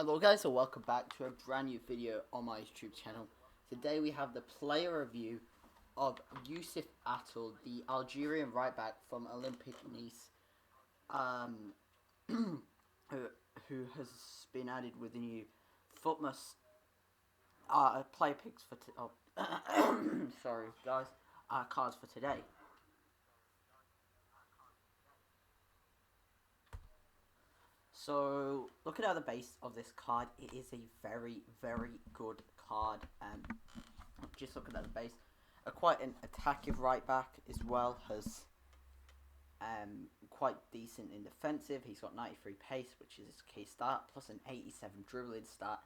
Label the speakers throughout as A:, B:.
A: Hello guys, and welcome back to a brand new video on my YouTube channel. Today we have the player review of Youcef Atal, the Algerian right back from Olympic Nice, um, who has been added with the new Futmas player picks for sorry guys, cards for today. So, looking at the base of this card, it is a very, very good card. Just looking at the base, quite an attacking right back as well, has quite decent in defensive. He's got 93 pace, which is his key stat, plus an 87 dribbling stat,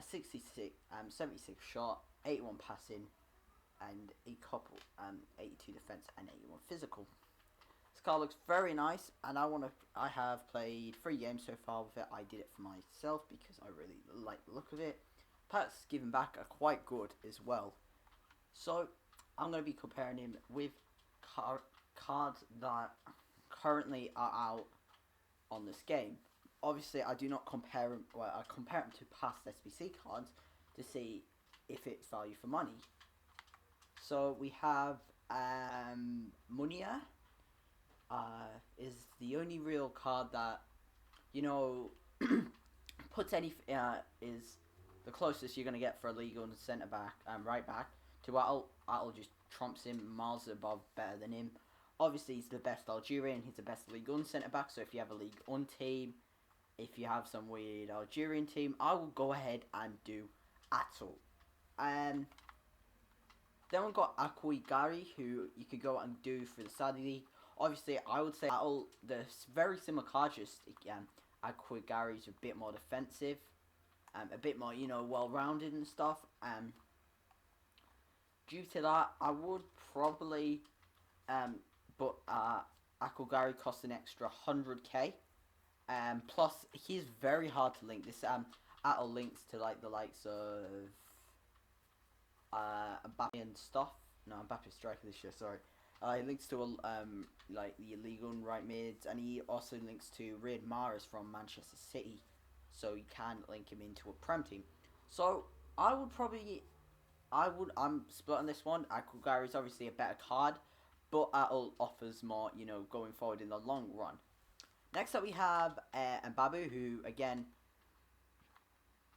A: 76 shot, 81 passing, and a couple 82 defense and 81 physical. This card looks very nice, and I have played 3 games so far with it. I did it for myself because I really like the look of it. Packs given back are quite good as well. So I'm going to be comparing him with cards that currently are out on this game. Obviously, I do not compare him. Well, I compare him to past SBC cards to see if it's value for money. So we have Munia. Is the only real card that, you know, puts any is the closest you're gonna get for a legal centre back right back to Atal. Atal just trumps him miles above, better than him. Obviously, he's the best Algerian. He's the best League One centre back. So if you have a League One team, if you have some weird Algerian team, I will go ahead and do Atal. Then we've got Gari, who you could go and do for the Saudi League. Obviously, I would say the very similar card, just again, Gari is a bit more defensive, a bit more, well-rounded and stuff. Due to that, I would probably, but Gari costs an extra 100k. Plus, he's very hard to link. This Atal links to like the likes of Mbappe and stuff. No, Mbappe's striker this year. Sorry. He links to like the illegal right mids, and he also links to Riyad Mahrez from Manchester City, so you can link him into a Prem team. So I'm split on this one. Gary is obviously a better card, but Atal offers more, going forward in the long run. Next up we have Mbappe, who again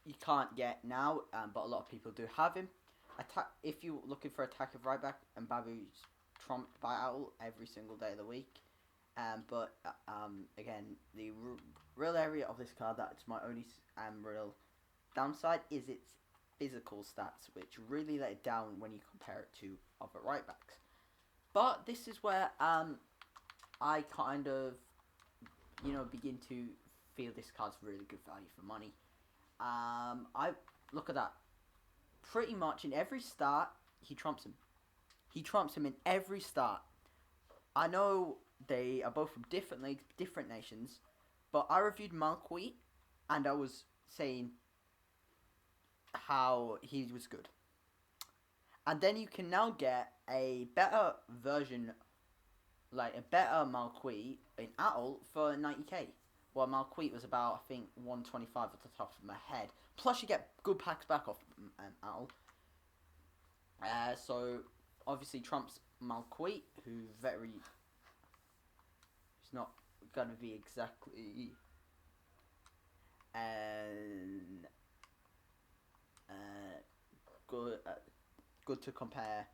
A: you can't get now, but a lot of people do have him. If you're looking for attacking right back, Mbappe's trumped by Atal every single day of the week. But again, the real area of this card that's my only real downside is its physical stats, which really let it down when you compare it to other right backs. But this is where I kind of begin to feel this card's really good value for money. I look at that. Pretty much in every start, he trumps him. He trumps him in every start. I know they are both from different leagues, different nations, but I reviewed Malquis, and I was saying how he was good. And then you can now get a better version, like a better Malquis in Atal for 90k. Well, Malquis was about, I think, 125 at the top of my head. Plus, you get good packs back off Atal. So, obviously, trumps Malquis, who he's not going to be exactly good to compare.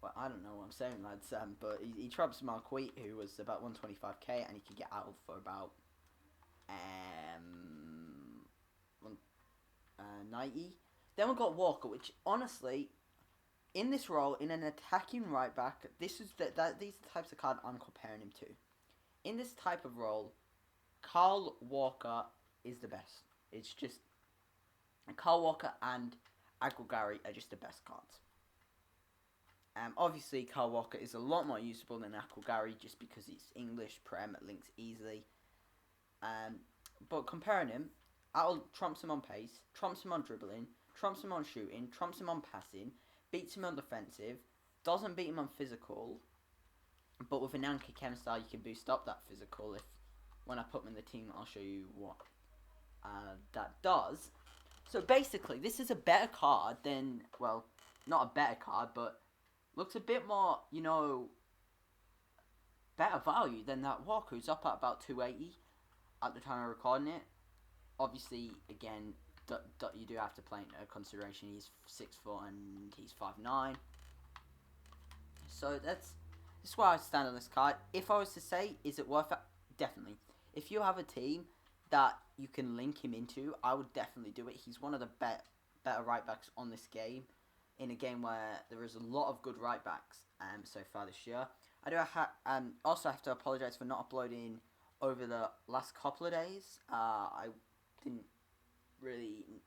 A: Well, I don't know what I'm saying, lads. But he trumps Malquis, who was about 125k, and he could get Atal for about 90. Then we've got Walker, which honestly, in this role, in an attacking right back, these are the types of card I'm comparing him to. In this type of role, Kyle Walker is the best. It's just Kyle Walker and Gary are just the best cards. Obviously, Kyle Walker is a lot more usable than Gary just because it's English Prem, it links easily. But comparing him, Atal trumps him on pace, trumps him on dribbling, trumps him on shooting, trumps him on passing, beats him on defensive, doesn't beat him on physical, but with an anchor chem style you can boost up that physical. When I put him in the team, I'll show you what. that does. So basically, this is a better card than, well, not a better card, but looks a bit more, you know, better value than that Walker, who's up at about 280 at the time of recording it. Obviously, again, you do have to play into consideration he's 6 foot and he's 5'9". So that's where I stand on this card. If I was to say, is it worth it? Definitely. If you have a team that you can link him into, I would definitely do it. He's one of the better right backs on this game, in a game where there is a lot of good right backs so far this year. I do also have to apologise for not uploading over the last couple of days. I didn't really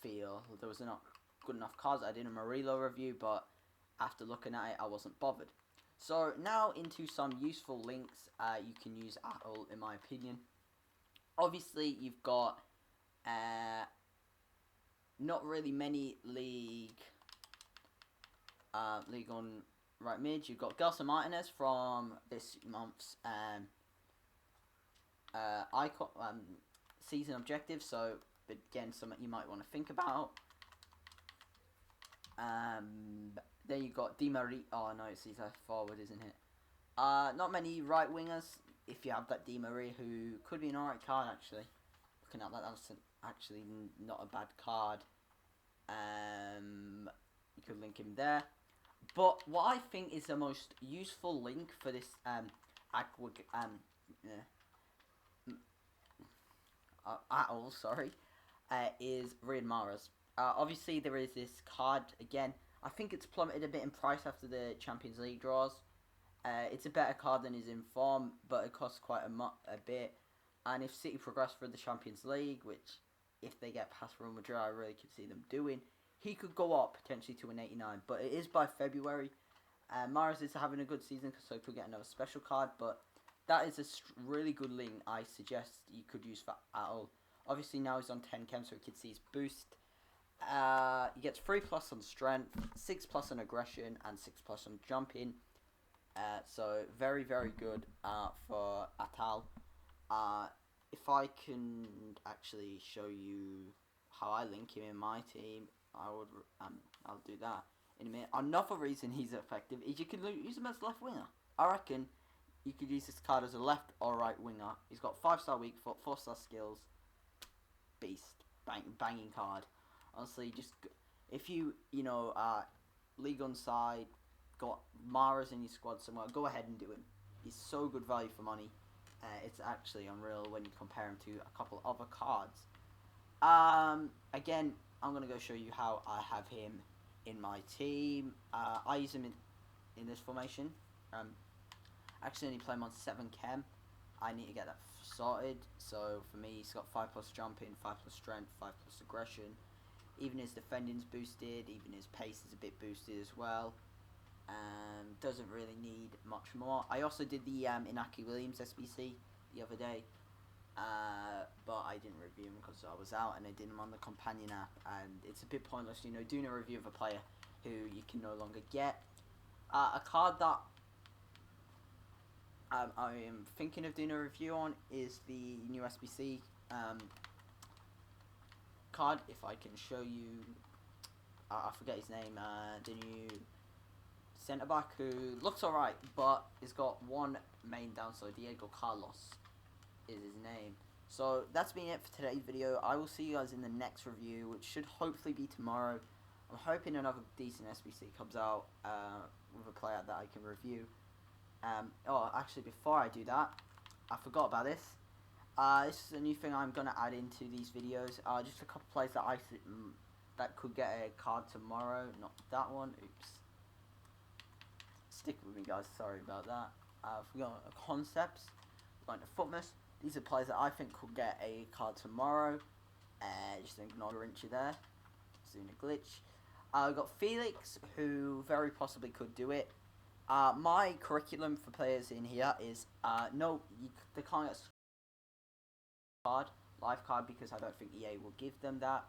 A: feel there was not good enough cards. I did a Murillo review, but after looking at it, I wasn't bothered. So now into some useful links you can use Atal, in my opinion. Obviously, you've got not really many league on right mid. You've got Gelson Martinez from this month's icon season objective. So again, something you might want to think about. Then you've got Di Maria. Oh no, it's he's a forward, isn't it? Not many right wingers. If you have that Di Maria, who could be an alright card actually. Looking at that, that's actually not a bad card. You could link him there. But what I think is the most useful link for this Atal, sorry, is Riyad Mahrez. Obviously, there is this card again. I think it's plummeted a bit in price after the Champions League draws. It's a better card than his in form, but it costs quite a bit. And if City progress through the Champions League, which if they get past Real Madrid, I really could see them doing, he could go up potentially to an 89. But it is by February. Mahrez is having a good season, so he could get another special card. But that is a really good link I suggest you could use for Atal. Obviously now he's on 10 chem, so we can see his boost. He gets 3+ on strength, 6+ on aggression, and 6+ on jumping. So very, very good for Atal. If I can actually show you how I link him in my team, I'll do that in a minute. Another reason he's effective is you can use him as left winger. I reckon you could use this card as a left or right winger. He's got 5-star weak foot, 4-star skills, beast, banging card. Honestly, just if you league on side, got Mahrez in your squad somewhere, go ahead and do him. He's so good value for money. It's actually unreal when you compare him to a couple other cards. Again, I'm gonna go show you how I have him in my team. I use him in this formation. Actually, only play him on 7 chem. I need to get that sorted. So for me, he's got 5+ jumping, 5+ strength, 5+ aggression. Even his defending's boosted. Even his pace is a bit boosted as well. Doesn't really need much more. I also did the Inaki Williams SBC the other day, but I didn't review him because I was out, and I did him on the companion app, and it's a bit pointless, doing a review of a player who you can no longer get. A card that I am thinking of doing a review on is the new SBC card. If I can show you, I forget his name, the new centre back who looks alright, but he's got one main downside. Diego Carlos is his name. So that's been it for today's video. I will see you guys in the next review, which should hopefully be tomorrow. I'm hoping another decent SBC comes out with a player that I can review. Actually, before I do that, I forgot about this. This is a new thing I'm gonna add into these videos. Just a couple players that that could get a card tomorrow. Not that one. Oops. Stick with me, guys. Sorry about that. We got concepts. Going to Futmas. These are players that I think could get a card tomorrow. Just ignore the Rinchy there. Just doing a glitch. I've got Felix, who very possibly could do it. My curriculum for players in here is no, they can't get live card, because I don't think EA will give them that.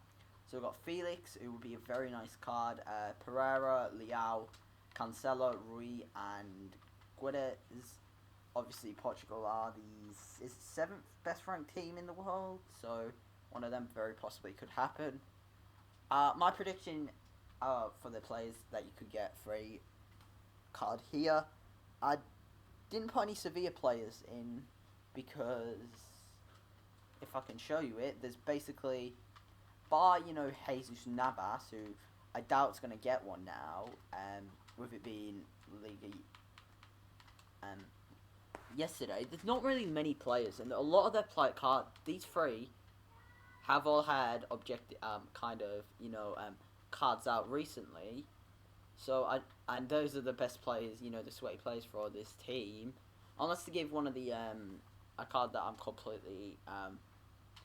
A: So we've got Felix, who will be a very nice card. Pereira, Leao, Cancelo, Rui, and Guedes. Obviously, Portugal are the 7th best ranked team in the world, so One of them very possibly could happen. My prediction for the players that you could get for a card here, I didn't put any Sevilla players in because if I can show you it, there's basically, bar, Jesus Navas, who I doubt is going to get one now, with it being Liga yesterday, there's not really many players, and a lot of their card, these three have all had cards out recently. So and those are the best players, the sweaty players for this team. Unless they give one of the a card that I'm completely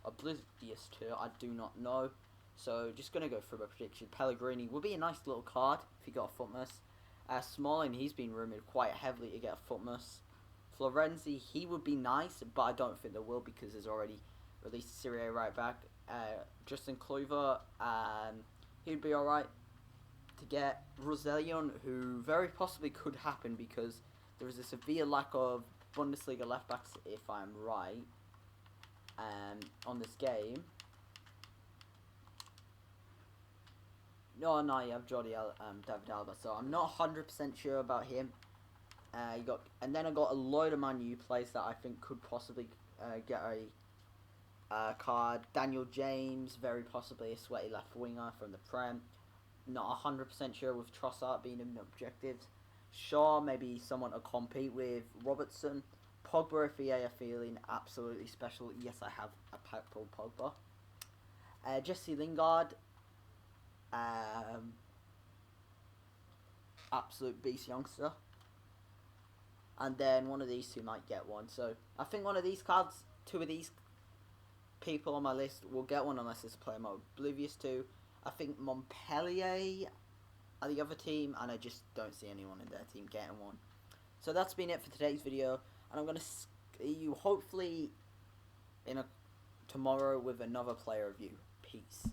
A: oblivious to, I do not know. So just gonna go through my prediction. Pellegrini will be a nice little card if he got a Futmas. Smalling, he's been rumoured quite heavily to get a Futmas. Florenzi, he would be nice, but I don't think there will because there's already released Serie A right back. Justin Kluivert, he would be alright to get. Rosellon, who very possibly could happen because there is a severe lack of Bundesliga left backs, if I'm right, on this game. No, you have David Alba, so I'm not 100% sure about him. And then I got a load of Man U players that I think could possibly get a card. Daniel James, very possibly a sweaty left winger from the Prem. Not 100% sure with Trossard being in objectives. Shaw, maybe someone to compete with. Robertson. Pogba, if EA are feeling absolutely special. Yes, I have a pack for Pogba. Jesse Lingard. Absolute beast youngster. And then one of these two might get one. So I think one of these cards, two of these people on my list will get one unless it's a player I'm oblivious to. I think Montpellier are the other team, and I just don't see anyone in their team getting one. So that's been it for today's video, and I'm going to see you hopefully tomorrow with another player review. Peace.